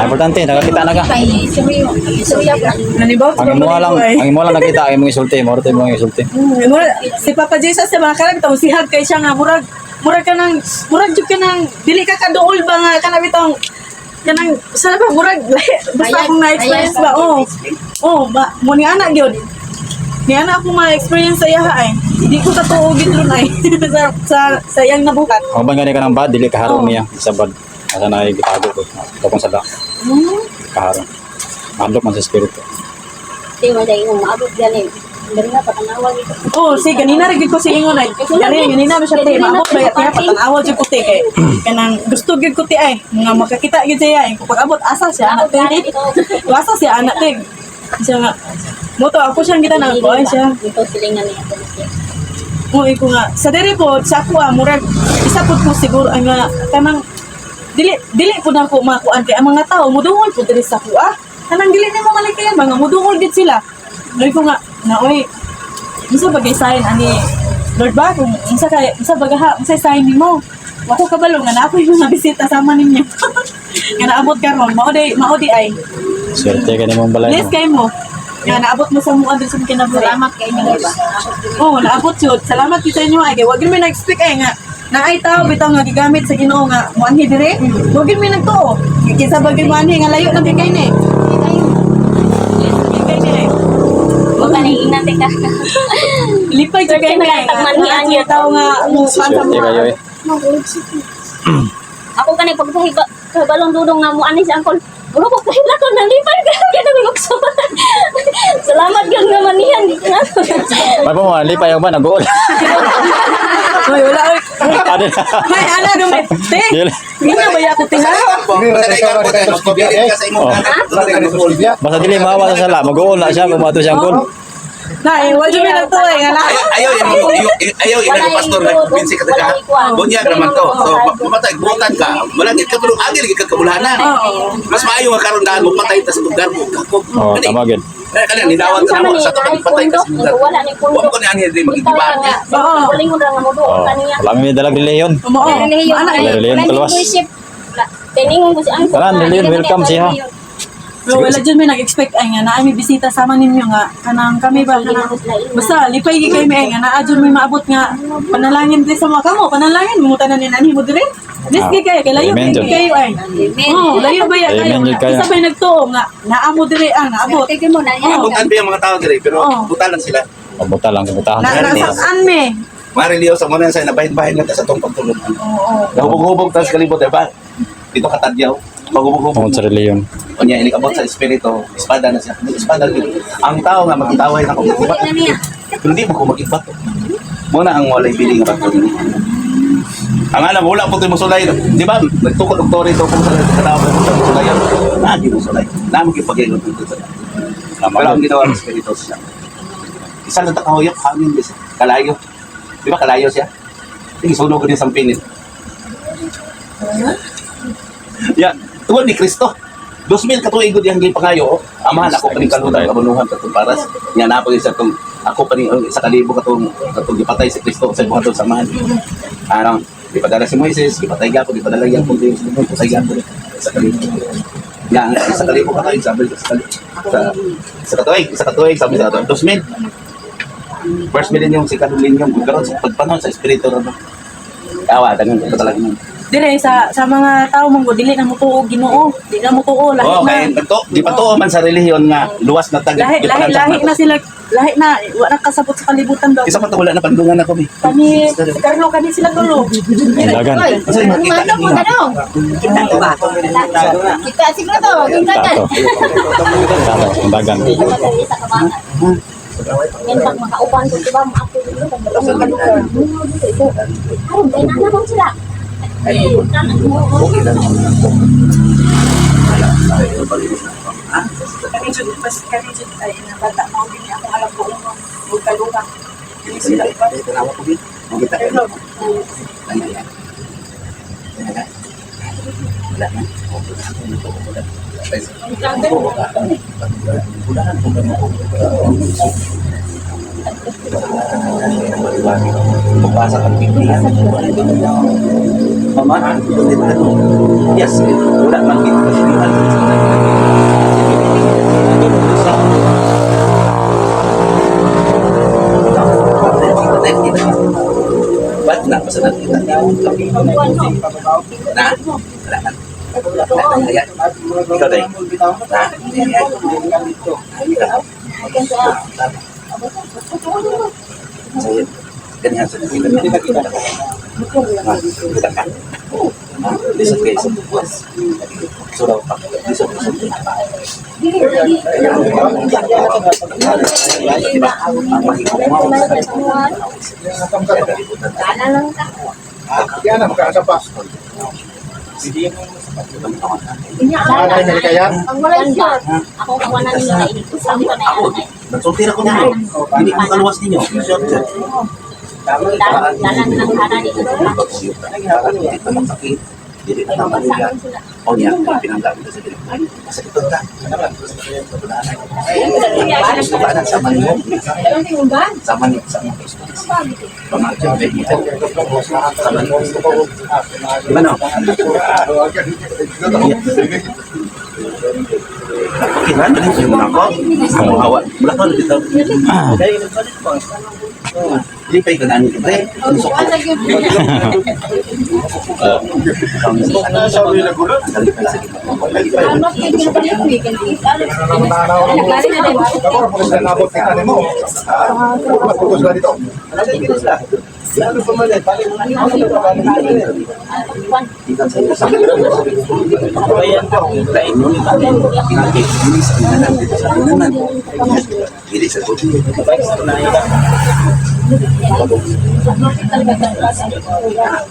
Importante nakakita na ka. Kay suya pa. nanibaw Ang imo lang, ang imo lang nakita ang imong isulti, mo rin imong isulti. mura si Papa Jesus sa mga karag taw sihag kay siya nga murag jud ka nang dili ka kaduol ba nga kana bitong kanang sana ba murag basta akong na-experience ba ba mo ni anak gyud ni anak ako ma-experience sa iya ay di ko katuo gid ron ay sa iyang nabukat Ang bang gani ka ng bad, dili kaharo niya sa bad. Asa na gitago ko. Kapon sa da. Kaharo. Andok man sa espiritu. Di mo dahil maabot galing. Dari nga patanawag ito. Oh, si ganina rin ko si ingon ay. Ganina ba siya te, maabot ba yata patanawa jud ko te kay kanang gusto gyud ko te ay nga makakita gyud siya ay kapag abot asa siya anak te. Asa siya anak te. Siya nga moto ako siyang kita na ko ay siya. Ito silingan niya. Mo iko nga sa diri po sa ako murag isa pud ko siguro ang nga kanang dili pud ako makuan kay ang mga tao mudungol pud diri sa ako kanang dili nimo malikayan mga mudungol gid sila. Dili ko nga na oy unsa bagay sign ani Lord ba kung unsa bagaha unsa sign nimo wako kabalo nga na ako yung mga bisita sama ninyo nga naabot karon mao di ay Swerte ka ni mong balay bless mo. kay mo nga naabot mo sa mga sa kinabuhi. Salamat kay inyo ba? Oo, naabot yun. Salamat kita inyo ay kay wag mi nag-speak ay nga na ay tao bitaw nga gigamit sa Ginoo nga muanhi dire. Wag mi nagtuo. Kisa bagay muanhi nga layo na kay ni. Kay ni. Huwag ka nang inate ka. Lipay jud kay Swerte ni. ka, tagmanhian yun. Tao nga mo Swerte kayo eh. Ako kanay pagkahiba kabalong dudong nga mo ani si Uncle. Bro, pagkahila ko nalipay ka. Kaya nagulukso. Salamat kang naman niyan. May po mga lipay yung ba? Nag-uol. Hoy, wala oy. Ano? May ana dum. Te. Gina ba ya ko tinga? Basta dili mahawa sa sala. Mag-uol na siya. Bumato siya ang goal. Na, wag mi nagtuo ay nga na. Ayaw yung pastor na kumbinsi ka taga. Bunyag naman to. So, mamatay, butan ka. Malagit ka, pero agil ka kabulahanan. Mas maayo nga karon daan mo patay ta sa lugar mo. Oo, tama gid. Kaya nidawat ka mo sa tukang patay ka sa lugar. Wala ni pundo. Huwag ko na yan din mag-igibahan niya. Oo. Waling mo lang mo do Oo. kaniya. Wala may dalag reliyon. Mo. Wala reliyon kaluwas. Tiningon ko si Uncle. Tanan, Lilian, welcome siya. Pero wala dyan may nag-expect ay nga na may bisita sama ninyo nga kanang kami ba kanang basta lipay gi kay may nga naa dyan may maabot nga panalangin din sa mga kamo panalangin mo tanan ni nani mo dire dis gi kay layo Amen, kay Jud. kayo ay oh layo ba ya kayo Amen, Jud, kayo. isa may nagtuo nga naa mo dire ang naabot Butan pa yung mga tao dire, pero Oo. butan lang sila. Pabuta lang, pabutahan. nasaan me Mariliyo sa muna sa nabahin-bahin lang sa itong pagtulog. oo Nahubog-hubog tas kalibot, diba? Dito katadyaw. Magubog-hubog. Tungkol sa reliyon. Kanya inikabot sa espiritu, espada na siya. Espada rin. Ang tao nga magkitaway na kumakibat. Pero hindi mo kumakibat. Muna ang walay biling nga bato. Ang alam, wala po ito yung musulay. Di ba? Nagtukod doktor ito kung saan nagkatawag ng musulay. Nagi musulay. Namin kipag-ilot dito sa pero ang ginawa ng espiritu siya. Isa na takahuyap, hangin din siya. Kalayo. Di ba kalayo siya? Sige, sunog ko din sa pinit. Yan. Tuwan ni Kristo. 2,000 katuigod yung pangayo. Amahan ako pa rin kalutan kabunuhan katong paras. Yan na po isa itong ako pa rin sa kalibo katong ipatay si Kristo sa buhatong samahan. Anong ipadala si Moises, ipatay gapo, ipadala yan kung Diyos mo, ipatay gapo sa kalibo. Yan, sa kalibo katuig, sabi sa kalibo. Sa katuig, sabi sa katuig, 2,000. First million yung si Carolyn yung karon sa pagpanahon sa espiritu ron. Kawa, tanong ko talaga yun. dire sa mga tao mong dili na mo tuo Ginoo di na mo tuo lahi Oo, kaya na di pa to man sa relihiyon nga luwas na taga. lahi na sila lahi na wala kasabot sa kalibutan daw Isa pa to wala na pandungan ako mi. kami si Carlo kami sila tulo Dagan. Kasi makita niyo. kita ba Kita siguro to. Kita ka. Dagan. Dagan. Isa ka ba? Mintak makaupan ko diba mo ako dito pag lugar. Ay, may nanamon sila. Okay lang. kami jud ay na bata mo din ako alam ko mo kalunga kami sila iba Ito na ako mi. Makita ka. Ano yan? Wala na. Magbasa kang Biblia. Mama, yes, wala man kita kasilihan. Ba't na pasanan kita? Na? Wala na. Ayan. Ikaw day. Na? Ganyan sa kita. Lisod kayo sa bukas. So daw pa. Lisod. Ang mahikumaw sa kalibutan. Sana lang ka. Yan na, magkakasa pa. Nanay na kaya? Ang wala siya. Ako ang wala nila na init. Sabi ko na Ako, yan. nagsulti na ko ninyo. Hindi ko kaluwas ninyo. Short, short. Dalan ng hana dito. Jadi tama nila. O niya, pinanggabi ko sa dito. Masakit ka. Subanan sama niyo. Sama niyo. Pamagyan din niyo. Sama niyo. Gimana? Kira tadi saya menangkap kamu awak belakang kita. Jadi pay kanani pre. Usok ko.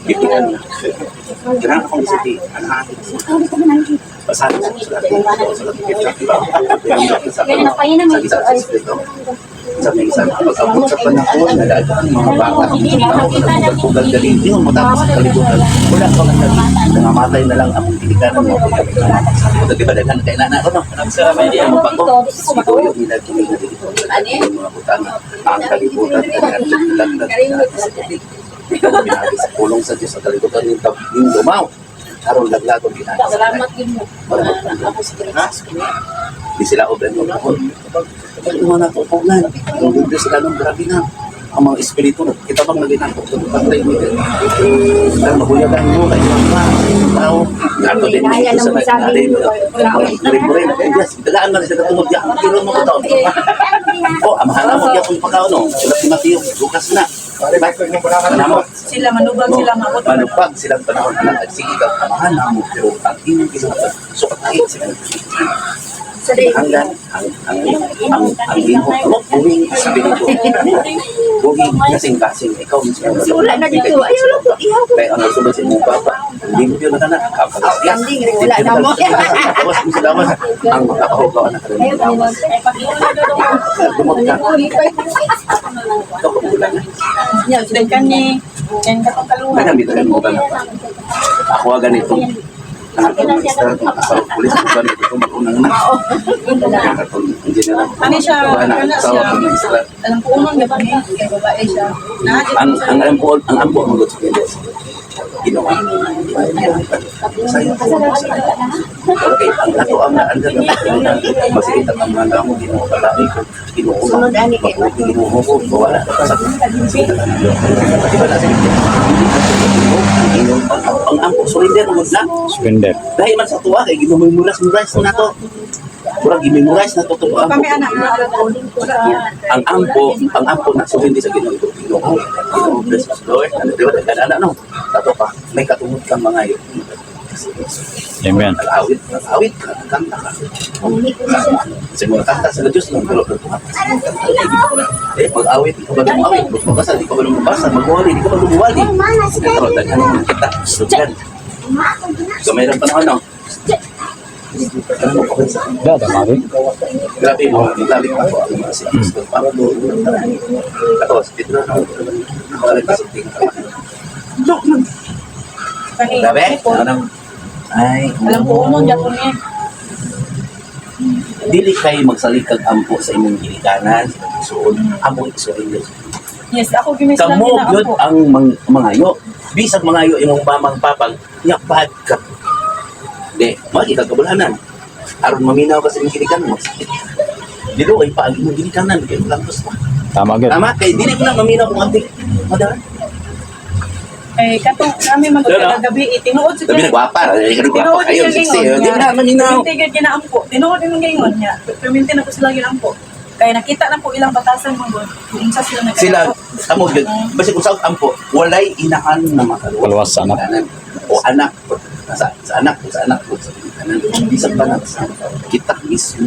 Jadi Kenapa kau sedih? Anak-anak pesan sabi sa pag-abot sa panahon na daan mga bata tugal dari hindi mo matapos sa kalibutan wala ka man nangamatay na lang ang pilikanan mo di ba daghan kay nana ko no sa may diyan bago ito yung ginagawa dito mga butang ang kalibutan pinagi sa pulong sa Diyos sa kalibutan yung lumaw karon laglagon ginagawa Salamat din mo. di sila obran mo kapag mga natutunan hindi sila nung grabe na ang mga espiritu kita bang naginakot sa pagpatay mo dahil mabuyagan mo kayo mga tao nato din sa nagkali rin yes tagaan na sa katulog yan kiro mo ko taon amahan mo yan kung pagkaon sila si Mateo bukas na Sila manubag sila maot. manupag silang panahon na nagsige ka amahan mo pero ang inyong ginagawa sukait sila hanggang ang ginho buging espiritu buging kasing-kasing ikaw mismo Wala na dito. Ayaw lang po. Ihaw ko. kaya ang nasunod sa mong papa hindi mo yun na kapag Wala na mo. tapos mo sa damas ang makapahugaw na kalimutan damas dumot ka ito kabulan na Dan kan ni dan katong kaluhan. nagamitan mo ba na ako ganito nakakalimutan nakasarap pulis ko ganito ito mag-unang na nakakatong engineer Ano siya? Ano siya? siya Alam ko unang gabi kay babae siya. ang ampo mo gusto niya ginawa sayo okay ang ato ang naandang na masikita ang mga damo ginawa palagi ko ginuulo mabuti ginuulo ko wala sa diba na ang ampo surrender mo na Surrender. dahil man sa tuwa kay ginumemuras na to kurang gimemuras na to Kami anak na alam ko. ang ampo na surrender sa Ginoo bless us Lord ano diba nagkadala no tato pa may katungod kang mga yun Amen. Awit ka, kanta ka. Siguro kanta sa Diyos ng galop ng tuhat. Pag-awit, di ka ba lumawit? Magbasa, di ka ba lumabasa? Magwali, di ka ba lumuwali? Ito, daghan kita. Sudyan. So, mayroon panahon, no? Ano mo pa sa Dada, mari. grabe mo, grabe ka po ang mga sinis. Tapos, dito na, nakawalag ka sa tingin ka. Grabe? Ano? Ay, Alam ko unang Japon niya. dili kayo magsalikag ampo sa inyong gilikanan, suod, ampo isuod. Yes, ako gimislan Kamo din yun ako. ang mangayo. Bisag mangayo imong mamang papang, nyapad ka. Di, makita kabulanan. Aron maminaw ka sa inyong gilikanan mo. Dilo kay paagi mong gilikanan, kay lantos pa. Tama gid. Tama, kay dili ko lang maminaw kung antik. Madara. Eh katong kami magkagabi tinuod sa Sabi na gwapa, ay ka gwapa Tinuod kayo. yung Sige, gingon di na maminaw. Perminti gina ampo. Tinuod yung gingon niya. Perminti na ko sila ginampo. Kaya nakita lang po ilang batasan mo doon. Kung sa sila Sila, nagkakapo. amo, basi kung sa ampo, walay inahan na makaluwas. Kaluwas sa anak. O anak, sa anak ko, sa ginikanan. Isang banat sa kita mismo.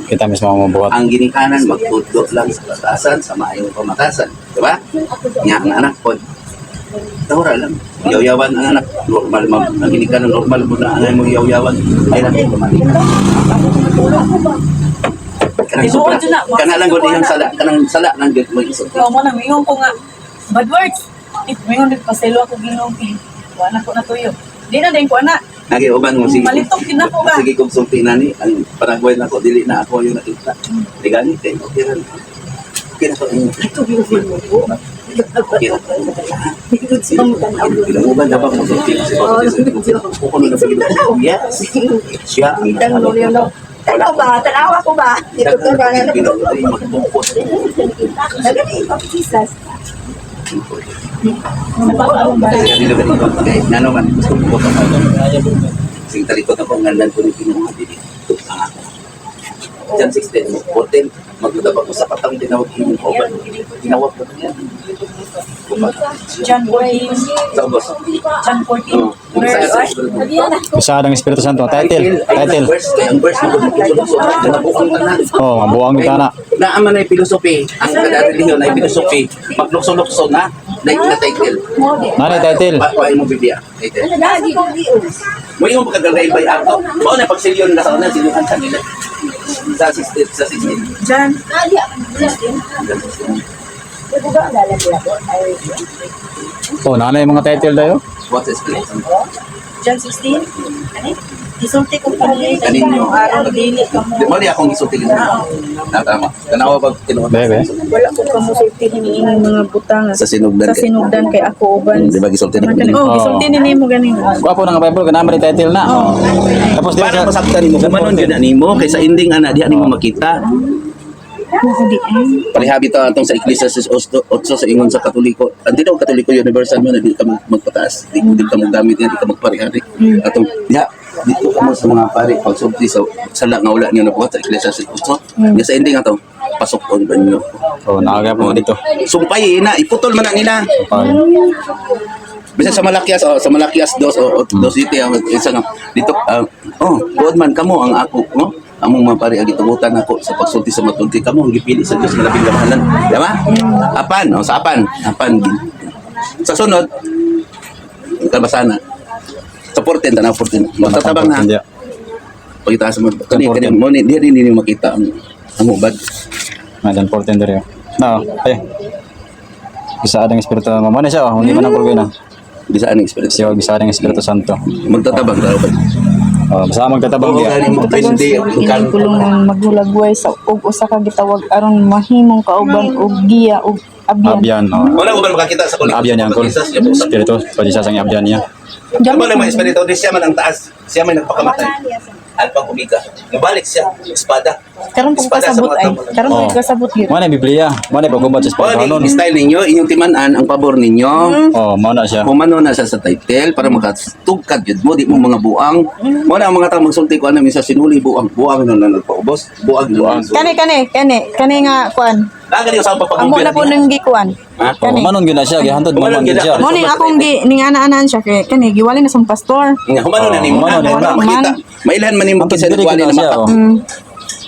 Kita mismo ang mabuhat. Ang ginikanan, magtudlo lang sa batasan, sa maayong pamatasan. Diba? Nga ang anak ko. Tawara lang. Yaw-yawan ang anak. Normal, ang ginikanan, normal mo na ang mong yaw-yawan. Ay lang, kumalikan. Tinuod yun na. Kana lang gud iyang sala, kanang sala nang gud mo isip. Ikaw mo na, mayroon ko nga, bad words. Mayroon din paselo ako ginong wala ko na tuyo. Di na din ko anak. Nagiuban mo sige. Malitok din ako ba? Sige kung sulti na ni, ang Paraguay na ko, dili na ako yung nakita. Di gani, kay okay rin. Okay na to. Okay na to. Pinanguban na ba kung sulti? Kukuno na pagkita. Yes. Siya. Ano ba? Tanawa ko ba? Dito ko ba na Jesus. Nano man, sing talikod ako ngandan ko ni kinuha dili. Jan 16, 14, magdadabag ko sa patang tinawag yung oban. Tinawag ko niya. John 14. Sa ubos. John 14. Isa ng Espiritu Santo. Title. Ang verse mo kung nabuang ka na. Oh, mabuang kita na. Naaman na yung filosofi, ang kada relihiyon na yung filosofi, maglukso-lukso na title. Nani title? Pakuha mo Biblia. Title. Mo yung pagkagalay by ato. Mao na pagsilyon na sa una, sinuhan sa nila. Sa 16. John. Oh, nanay mga title tayo. What is it? John 16. Ano? Isulti ko pa niya. Kaninyo. Araw na dili ka mo. Di ba niya akong isuti na? Tama. Tanawa pag kinuha. Bebe. Wala ko ka mo safety hiniingin mga butang. Sa sinugdan Sa sinugdan kay ako uban. Di ba gisulti na? Oh, isulti ni mo ganing. Guwapo na nga Bible, kanama rin title na. Tapos di Para ba sa... masaktan mo, kumanon yun na nimo, kaysa ending ana, di mo makita. Parihabi to atong sa Ecclesiastes 8 sa ingon sa Katoliko. Hindi daw Katoliko universal man, di ka magpataas, di ka magdamit yan, di ka magparihari. Atong, dito ka mo sa mga pari, pagsulti sa sala nga wala niyo nabuhat sa Ecclesiastes 8. Nga sa ending ato, pasok on ba niyo. Oh, nakagaya po dito. Sumpay na, iputol man na nila. Bisa sa Malakias 2 o 2:7 isa nga dito tuod man kamo ang ako no among mga pari agitubutan ako sa pagsulti sa matulti kamo ang gipili sa Dios nga labing gamahalan di ba sa apan sa sunod tabasana sa 14 tanaw 14 matatabang na pagitaas mo kani mo ni di makita ang ubad Madan 14 dere. No, Isa adang Espiritu mamana siya, hindi man ang na. bisa ang experience Siya bisa adang Espiritu Santo. magtatabang daw ba Basta magtatabang Oo, diya. gani mo hindi Ilang kulong ng maghulagway sa ug usa ka gitawag aron mahimong kauban og giya og abyan. Abyan, oh. wala ko ba makakita sa kulit Abyan yan, kol. Espiritu, pwede siya sang abyan niya. Ano ba naman espiritu di siya man ang taas siya man nagpakamatay alpang kumika nabalik siya espada Karon po kasabot ay. Karon po Oh. kasabot yun. Mana Biblia, mana pagkumat sa Espiritu o nun. di style ninyo inyong timanan ang pabor ninyo Oh, mana siya. Pumano na siya sa title para makatugkad yun mo, di mo mga buang. Mo na ang mga tao magsulti ko ano minsan sinuli buang na nagpaubos, buang. Kani nga kuan. Lagi sa Amo papagubyan. na po nang gikuan. Ha? Oh, manon gina siya, gihantod Manon manon gina. gina siya. Mo ning akong ning ana-anan siya kay kani giwali na sa pastor. Nga humano na nimo. Humano na Wala nimo. makita. Mailan man nimo Hantod kisa diri nagwali gina na siya. mata. Oh.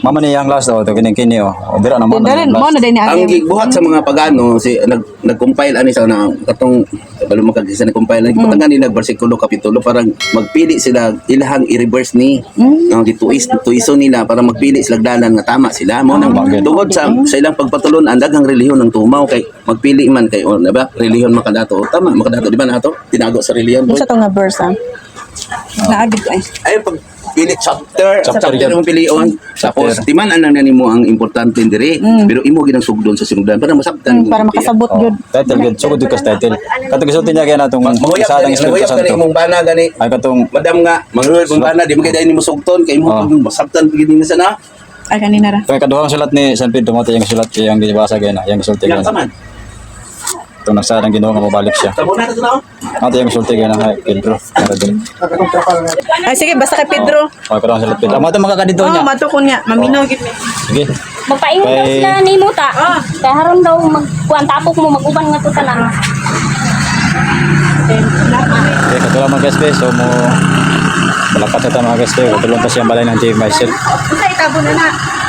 Mama ni yang last daw to kini oh. Dira na manon. Dali mo na din ni Ang ate. gigbuhat sa mga pagano si nag-compile ani sa na katong balo makagisa nag-compile nagpatanggan nila bersikulo kapitulo parang magpili sila ilahang i-reverse ni ang dituiso nila para magpili sila dalan nga tama sila mo nang tungod sa ilang pagpatulon ang daghang relihiyon ng tumaw kay magpili man kay on ba relihiyon makadato tama makadato di ba nato tinago sa relihiyon Unsa to nga verse ah? Naagid ko ay. ay pag pili chapter yan. mo pilion tapos timan anang nimo ang importante diri pero imo ginang sugdon sa sinugdan para masabtan Para makasabot Oh, gyud. title gid, sugod yung title. Katong gisuti niya kaya natong mahuyap isa adang gani Espiritu mahuyap gani Santo. imong bana gani Ay katong madam nga manguhul kung bana di mo kaya nimo sugton kay mo Oh. pag masabtan pagid ni sana Ay kanina ra. Ito yung kaduhang sulat ni San Pedro mo yung sulat yung ginabasa kaya na, yung sulti kaya nga na. taman Ito nagsadang ginawa nga mabalik siya. tabo na to na Ito yung sulti kaya na kay Pedro. Para din. Ay sige basta kay Pedro. Okay, pero ang sulat Pedro. Amo ito makakadito Oh, niya. matukon nga. Maminaw gid ni. Sige. Magpaingon daw Kay- sila ni Muta. Kaya haron daw magkuan tapok mo maguban nga to tanan. Then, salamat. Okay, katulad mga guys, so mo malapat sa mga guys, katulad pa siyang balay ng Team Marcel. Sa itabo na na.